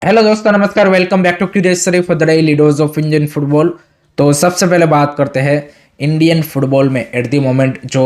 Hello दोस्तों, नमस्कार। Welcome back to curious Sharif for the daily dose of Indian football. तो सबसे पहले बात करते हैं इंडियन फुटबॉल में एट द मोमेंट जो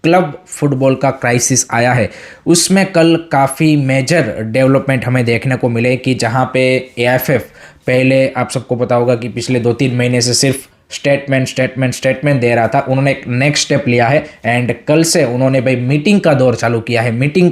क्लब फुटबॉल का क्राइसिस आया है उसमें कल काफ़ी मेजर डेवलपमेंट हमें देखने को मिले कि जहां पे एएफएफ पहले आप सबको पता होगा कि पिछले 2-3 महीने से सिर्फ स्टेटमेंट दे रहा था। उन्होंने एक नेक्स्ट स्टेप लिया है एंड कल से उन्होंने भाई मीटिंग का दौर चालू किया है। मीटिंग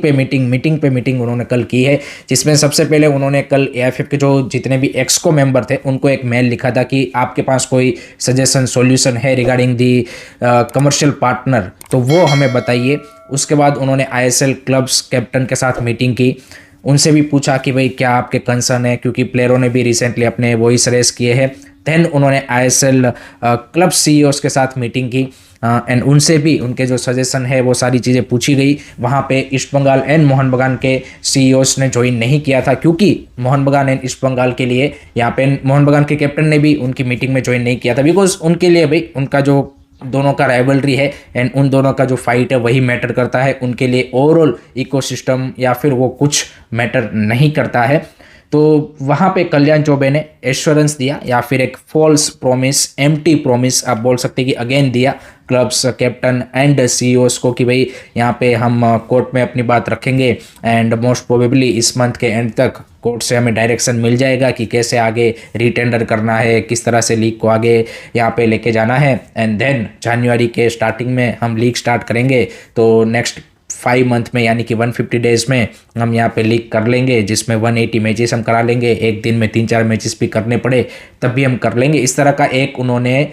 उन्होंने कल की है, जिसमें सबसे पहले उन्होंने कल एएफएफ के जो जितने भी एक्सको मेंबर थे उनको एक मेल लिखा था कि आपके पास कोई सजेशन सॉल्यूशन है रिगार्डिंग दी कमर्शियल पार्टनर तो वो हमें बताइए। उसके बाद उन्होंने आईएसएल क्लब्स कैप्टन के साथ मीटिंग की, उनसे भी पूछा कि भाई क्या आपके कंसर्न है, क्योंकि प्लेयरों ने भी रिसेंटली अपने वॉइस रेस किए हैं। देन उन्होंने आईएसएल क्लब सीईओस के साथ मीटिंग की एंड उनसे भी उनके जो सजेशन है वो सारी चीज़ें पूछी गई। वहाँ पे ईस्ट बंगाल एंड मोहन बगान के सीईओस ने ज्वाइन नहीं किया था, क्योंकि मोहन बगान एंड ईस्ट बंगाल के लिए यहाँ पे मोहन बगान के कैप्टन ने भी उनकी मीटिंग में ज्वाइन नहीं किया था, बिकॉज उनके लिए भाई उनका जो दोनों का राइवलरी है एंड उन दोनों का जो फाइट है वही मैटर करता है। उनके लिए ओवरऑल इकोसिस्टम या फिर वो कुछ मैटर नहीं करता है। तो वहाँ पे कल्याण चौबे ने एश्योरेंस दिया या फिर एक फॉल्स प्रॉमिस, एम्प्टी प्रॉमिस आप बोल सकते कि अगेन दिया क्लब्स कैप्टन एंड सीईओस को कि भाई यहाँ पे हम कोर्ट में अपनी बात रखेंगे एंड मोस्ट प्रोबेबली इस मंथ के एंड तक कोर्ट से हमें डायरेक्शन मिल जाएगा कि कैसे आगे रीटेंडर करना है, किस तरह से लीग को आगे यहाँ पे लेके जाना है। एंड देन जनवरी के स्टार्टिंग में हम लीग स्टार्ट करेंगे, तो नेक्स्ट 5 मंथ में यानी कि 150 डेज में हम यहाँ पे लीग कर लेंगे, जिसमें 180 मैचेस हम करा लेंगे। एक दिन में 3-4 मैचेस भी करने पड़े तब भी हम कर लेंगे। इस तरह का एक उन्होंने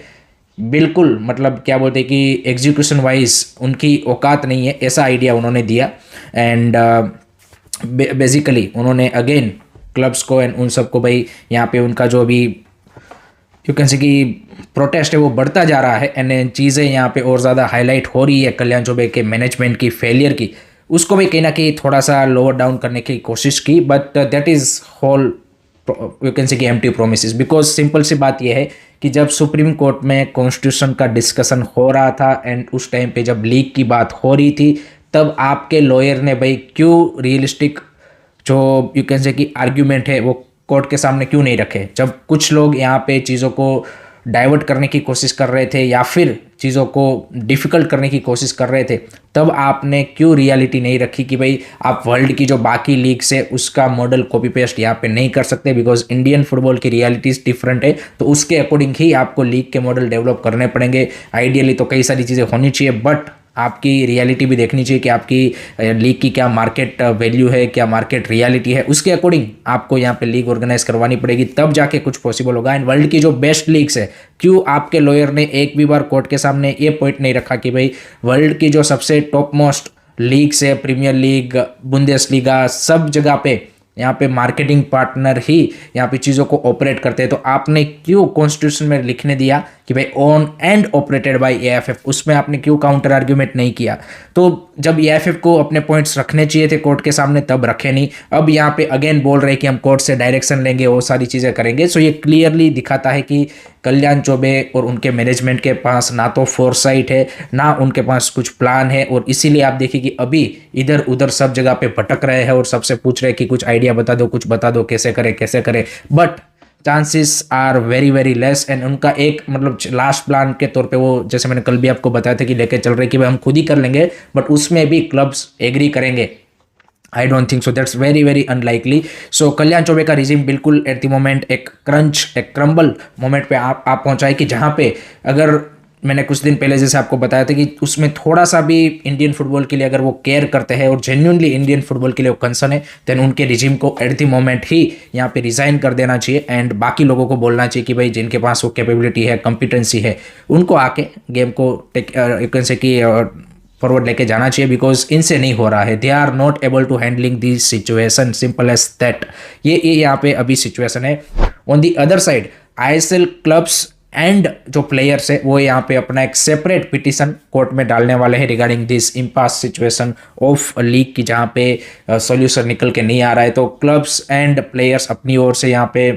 बिल्कुल मतलब क्या बोलते हैं कि एग्जीक्यूशन वाइज उनकी औकात नहीं है, ऐसा आइडिया उन्होंने दिया। एंड बेसिकली उन्होंने अगेन क्लब्स को एंड उन सबको भाई यहाँ पे उनका जो भी यू कैन से कि प्रोटेस्ट है वो बढ़ता जा रहा है एंड चीज़ें यहाँ पे और ज़्यादा हाईलाइट हो रही है कल्याण चौबे के मैनेजमेंट की फेलियर की, उसको भी कहीं ना कहीं थोड़ा सा लोअर डाउन करने की कोशिश की। But that is whole you can say कि एम्प्टी प्रोमिसेस, बिकॉज सिंपल सी बात यह है कि जब सुप्रीम कोर्ट में कॉन्स्टिट्यूशन का डिस्कशन हो रहा था एंड उस टाइम पे जब लीग की बात हो रही थी, तब आपके लॉयर ने भाई क्यों रियलिस्टिक जो यू कैन से कि आर्ग्यूमेंट है वो कोर्ट के सामने क्यों नहीं रखे। जब कुछ लोग यहाँ पे चीज़ों को डाइवर्ट करने की कोशिश कर रहे थे या फिर चीज़ों को डिफ़िकल्ट करने की कोशिश कर रहे थे, तब आपने क्यों रियलिटी नहीं रखी कि भाई आप वर्ल्ड की जो बाकी लीग्स है उसका मॉडल कॉपी पेस्ट यहाँ पे नहीं कर सकते, बिकॉज इंडियन फुटबॉल की रियलिटीज़ डिफरेंट है। तो उसके अकॉर्डिंग ही आपको लीग के मॉडल डेवलप करने पड़ेंगे। आइडियली तो कई सारी चीज़ें होनी चाहिए, बट आपकी रियलिटी भी देखनी चाहिए कि आपकी लीग की क्या मार्केट वैल्यू है, क्या मार्केट रियलिटी है, उसके अकॉर्डिंग आपको यहाँ पे लीग ऑर्गेनाइज करवानी पड़ेगी, तब जाके कुछ पॉसिबल होगा। एंड वर्ल्ड की जो बेस्ट लीग्स है, क्यों आपके लॉयर ने एक भी बार कोर्ट के सामने ये पॉइंट नहीं रखा कि भाई वर्ल्ड की जो सबसे टॉप मोस्ट लीग्स है, प्रीमियर लीग, बुंदेसलीगा, सब जगह पे यहाँ पे मार्केटिंग पार्टनर ही यहाँ पे चीज़ों को ऑपरेट करते हैं, तो आपने क्यों कॉन्स्टिट्यूशन में लिखने दिया कि भाई own and operated by AFF, उसमें आपने क्यों काउंटर आर्ग्यूमेंट नहीं किया। तो जब एएफएफ को अपने पॉइंट्स रखने चाहिए थे कोर्ट के सामने तब रखे नहीं, अब यहाँ पे अगेन बोल रहे हैं कि हम कोर्ट से डायरेक्शन लेंगे, वो सारी चीज़ें करेंगे। सो ये क्लियरली दिखाता है कि कल्याण चौबे और उनके मैनेजमेंट के पास ना तो फोरसाइट है, ना उनके पास कुछ प्लान है, और इसीलिए आप देखिए कि अभी इधर उधर सब जगह पे भटक रहे हैं और सबसे पूछ रहे हैं कि कुछ आइडिया बता दो, कुछ बता दो, कैसे करे। But chances are very very less. And उनका एक मतलब लास्ट प्लान के तौर पे वो, जैसे मैंने कल भी आपको बताया था कि लेके चल रहे कि भाई हम खुद ही कर लेंगे, बट उसमें भी क्लब्स एग्री करेंगे, I don't think so, that's very very unlikely. So Kalyan Chaubey का रिजीम बिल्कुल एट द मोमेंट एक क्रम्बल मोमेंट पे आप पहुंचाए कि जहां पे अगर मैंने कुछ दिन पहले जैसे आपको बताया था कि उसमें थोड़ा सा भी इंडियन फुटबॉल के लिए अगर वो केयर करते हैं और जेन्युइनली इंडियन फुटबॉल के लिए वो कंसर्न है, देन उनके रिजीम को एट द मोमेंट ही यहाँ पे रिजाइन कर देना चाहिए एंड बाकी लोगों को बोलना चाहिए कि भाई जिनके पास वो कैपेबिलिटी है, कॉम्पिटेंसी है, उनको आके गेम को यू कैन से कि फॉरवर्ड लेके जाना चाहिए, बिकॉज इनसे नहीं हो रहा है। They are not able to handling this situation, simple as that. ये यहाँ पे अभी सिचुएशन है। On the other side ISL clubs and जो प्लेयर्स है वो यहाँ पे अपना एक सेपरेट पिटिशन कोर्ट में डालने वाले हैं regarding this impasse situation of league की, जहाँ पे सॉल्यूशन निकल के नहीं आ रहा है। तो क्लब्स एंड प्लेयर्स अपनी ओर से यहाँ पे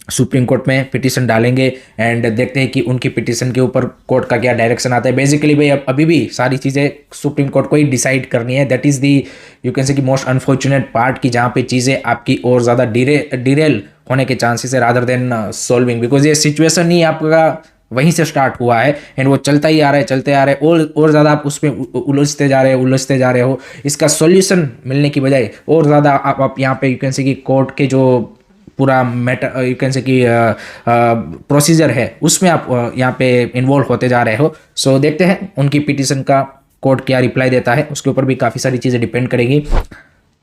सुप्रीम कोर्ट में पिटीशन डालेंगे एंड देखते हैं कि उनकी पिटीशन के ऊपर कोर्ट का क्या डायरेक्शन आता है। बेसिकली भाई अब अभी भी सारी चीज़ें सुप्रीम कोर्ट को ही डिसाइड करनी है। That is the you can say कि मोस्ट अनफॉर्चुनेट पार्ट, कि जहाँ पे चीज़ें आपकी और ज़्यादा डिरेल होने के चांसेस है रादर देन सॉल्विंग, बिकॉज ये सिचुएशन ही आपका वहीं से स्टार्ट हुआ है एंड वो चलता ही आ रहा है, चलते आ रहा है, और ज़्यादा आप उसमें उलझते जा रहे हो। इसका सॉल्यूशन मिलने की बजाय और ज़्यादा आप यहाँ पे यू कैन से कि कोर्ट के जो पूरा मैटर यू कैन से कि प्रोसीजर है उसमें आप यहाँ पे इन्वॉल्व होते जा रहे हो। सो देखते हैं उनकी पिटीशन का कोर्ट क्या रिप्लाई देता है, उसके ऊपर भी काफ़ी सारी चीज़ें डिपेंड करेगी।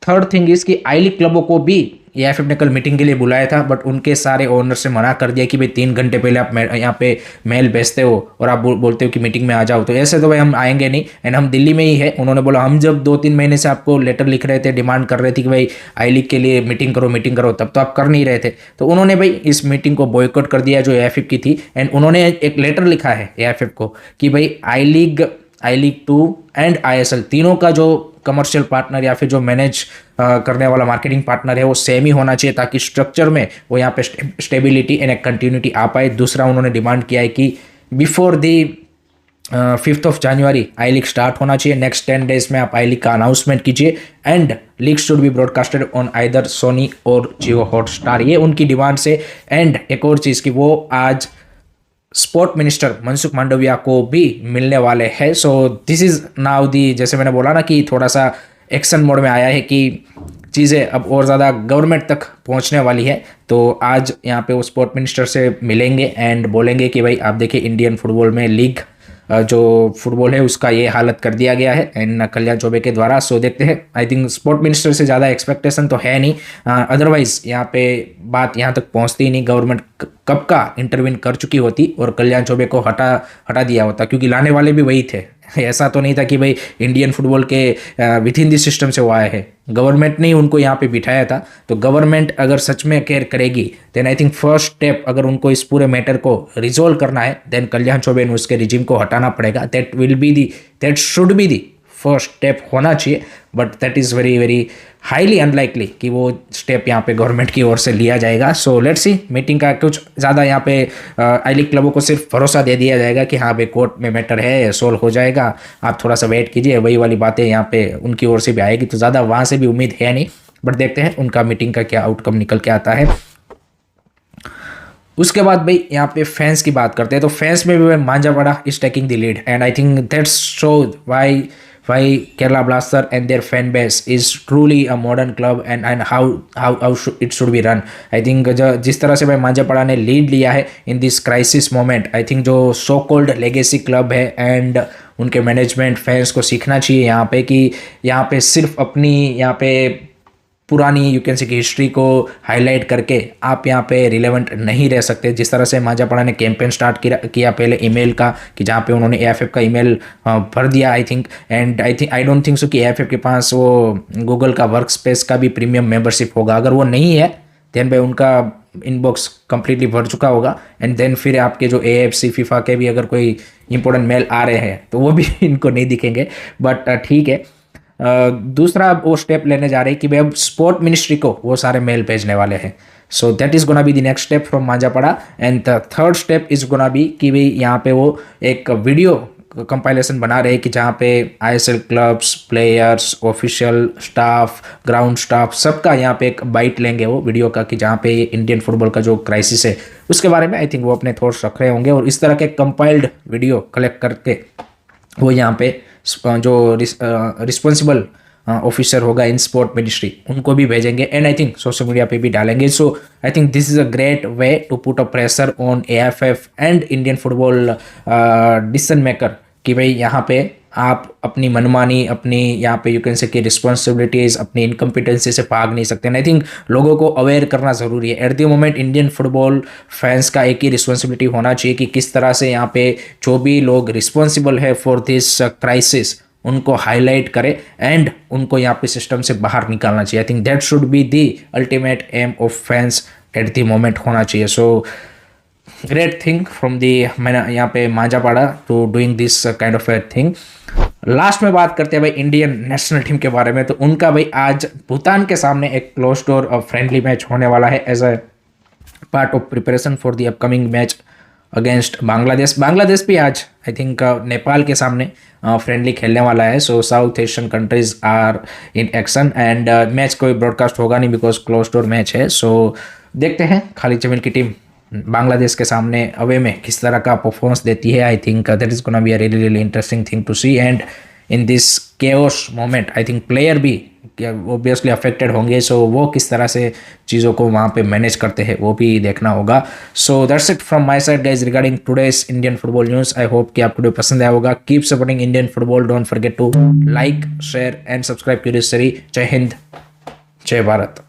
थर्ड थिंग इज कि आई लीग क्लबों को भी एएफएफ ने कल मीटिंग के लिए बुलाया था, बट उनके सारे ओनर से मना कर दिया कि भाई 3 घंटे पहले आप यहाँ पे मेल भेजते हो और आप बोलते हो कि मीटिंग में आ जाओ, तो ऐसे तो भाई हम आएंगे नहीं एंड हम दिल्ली में ही है। उन्होंने बोला हम जब 2-3 महीने से आपको लेटर लिख रहे थे, डिमांड कर रहे थे कि भाई आई लीग के लिए मीटिंग करो, तब तो आप कर नहीं रहे थे। तो उन्होंने भाई इस मीटिंग को बॉयकॉट कर दिया जो एएफएफ की थी एंड उन्होंने एक लेटर लिखा है एएफएफ को कि भाई आई लीग 2 एंड आईएसएल तीनों का जो कमर्शियल पार्टनर या फिर जो मैनेज करने वाला मार्केटिंग पार्टनर है वो सेम ही होना चाहिए, ताकि स्ट्रक्चर में वो यहाँ पे स्टेबिलिटी एंड एक कंटिन्यूटी आ पाए। दूसरा उन्होंने डिमांड किया है कि before the 5 January I League start होना चाहिए। नेक्स्ट 10 डेज में आप आई लीग का अनाउंसमेंट कीजिए and league should be broadcasted on either Sony और जियो हॉटस्टार, ये उनकी डिमांड से। एंड एक और चीज़ कि वो आज स्पोर्ट मिनिस्टर मनसुख मांडविया को भी मिलने वाले हैं। So this is now the, जैसे मैंने बोला ना कि थोड़ा सा एक्शन मोड में आया है कि चीज़ें अब और ज़्यादा गवर्नमेंट तक पहुंचने वाली है। तो आज यहाँ पे वो स्पोर्ट मिनिस्टर से मिलेंगे एंड बोलेंगे कि भाई आप देखिए इंडियन फुटबॉल में लीग जो फुटबॉल है उसका ये हालत कर दिया गया है एंड कल्याण चौबे के द्वारा। सो देखते हैं, आई थिंक स्पोर्ट मिनिस्टर से ज़्यादा एक्सपेक्टेशन तो है नहीं, अदरवाइज यहाँ पे बात यहाँ तक पहुँचती ही नहीं। गवर्नमेंट कब का इंटरवीन कर चुकी होती और कल्याण चौबे को हटा दिया होता, क्योंकि लाने वाले भी वही थे। ऐसा तो नहीं था कि भाई इंडियन फुटबॉल के विद इन द सिस्टम से वो आए हैं, गवर्नमेंट ने ही उनको यहाँ पे बिठाया था। तो गवर्नमेंट अगर सच में केयर करेगी then I think first step, अगर उनको इस पूरे मैटर को रिजोल्व करना है देन कल्याण चौबे ने उसके रिजिम को हटाना पड़ेगा। That should be the first step होना चाहिए, but that is very very highly unlikely कि वो स्टेप यहाँ पे गवर्नमेंट की ओर से लिया जाएगा। सो लेट्स सी, मीटिंग का कुछ ज़्यादा यहाँ पे आई लीग क्लबों को सिर्फ भरोसा दे दिया जाएगा कि हाँ भाई कोर्ट में मैटर है, सोल्व हो जाएगा, आप थोड़ा सा वेट कीजिए, वही वाली बातें यहाँ पे उनकी ओर से भी आएगी। तो ज़्यादा वहाँ से भी उम्मीद है नहीं, बट देखते हैं उनका मीटिंग का क्या आउटकम निकल के आता है। उसके बाद भाई यहाँ पे फैंस की बात करते हैं, तो फैंस में भी Manjappada is taking the lead and I think that's show why Kerala Blaster and their fan base is truly a modern club and how it should be run. I think जिस तरह से भाई मांझापड़ा ने लीड लिया है in this crisis moment, I think जो so called legacy club है and उनके मैनेजमेंट फैंस को सीखना चाहिए यहाँ पे कि यहाँ पे सिर्फ अपनी यहाँ पे पुरानी यू कैन से की हिस्ट्री को हाईलाइट करके आप यहाँ पे रिलेवेंट नहीं रह सकते। जिस तरह से मांझापड़ा ने कैंपेन स्टार्ट किया पहले ईमेल का, कि जहाँ पे उन्होंने एएफएफ का ईमेल भर दिया I think, and I don't think सो कि एएफएफ के पास वो गूगल का वर्क स्पेस का भी प्रीमियम मेंबरशिप होगा। अगर वो नहीं है देन भाई उनका इनबॉक्स कंप्लीटली भर चुका होगा एंड देन फिर आपके जो एएफसी फीफा के भी अगर कोई इंपॉर्टेंट मेल आ रहे हैं तो वो भी इनको नहीं दिखेंगे, बट ठीक है। दूसरा वो स्टेप लेने जा रहे हैं कि भाई अब स्पोर्ट मिनिस्ट्री को वो सारे मेल भेजने वाले हैं। So that is gonna be the next step from Manjappada and the third step is gonna be कि भाई यहाँ पे वो एक वीडियो कंपाइलेशन बना रहे हैं कि जहाँ पे ISL clubs, players, official staff, ground staff सबका यहाँ पे एक बाइट लेंगे वो वीडियो का, कि जहाँ पे इंडियन फुटबॉल का जो क्राइसिस है उसके बारे में आई थिंक वो अपने थॉट्स रख रहे होंगे और इस तरह के कंपाइल्ड वीडियो कलेक्ट करके वो यहाँ पे जो रिस्पॉन्सिबल ऑफिसर होगा इन स्पोर्ट मिनिस्ट्री उनको भी भेजेंगे and I think social media पे भी डालेंगे। So I think this is a great way to put a pressure on AFF and Indian football decision maker कि भाई यहाँ पे आप अपनी मनमानी, अपनी यहाँ पे यू कैन से कि रिस्पॉन्सिबिलिटीज़, अपनी इनकम्पिटेंसी से भाग नहीं सकते। आई थिंक लोगों को अवेयर करना ज़रूरी है। Eight the moment Indian football fans का एक ही रिस्पॉन्सिबिलिटी होना चाहिए कि किस तरह से यहाँ पे जो भी लोग रिस्पॉन्सिबल है फॉर दिस क्राइसिस उनको हाईलाइट करे एंड उनको यहाँ पे सिस्टम से बाहर निकालना चाहिए। I think that should be the ultimate aim of fans at the moment होना चाहिए। So great thing from the मैंने यहाँ पे Manjappada to doing this kind of a thing. Last में बात करते हैं भाई इंडियन नेशनल टीम के बारे में, तो उनका भाई आज भूटान के सामने एक क्लोज डोर और फ्रेंडली मैच होने वाला है as a part of preparation for the upcoming match against Bangladesh भी आज आई थिंक नेपाल के सामने फ्रेंडली खेलने वाला है। So South Asian countries are in action and match कोई ब्रॉडकास्ट होगा नहीं बिकॉज क्लोज डोर मैच है। सो देखते हैं खाली जमीन की टीम बांग्लादेश के सामने अवे में किस तरह का परफॉर्मेंस देती है। I think that is gonna be a really interesting thing to see and in this chaos moment I think player भी ऑब्वियसली अफेक्टेड होंगे। सो वो किस तरह से चीज़ों को वहाँ पे मैनेज करते हैं वो भी देखना होगा। So that's it from my side guys regarding today's Indian football news. I hope कि आपको पसंद आया होगा। Keep supporting Indian football, don't forget to like share and subscribe curious सरी। जय हिंद, जय भारत।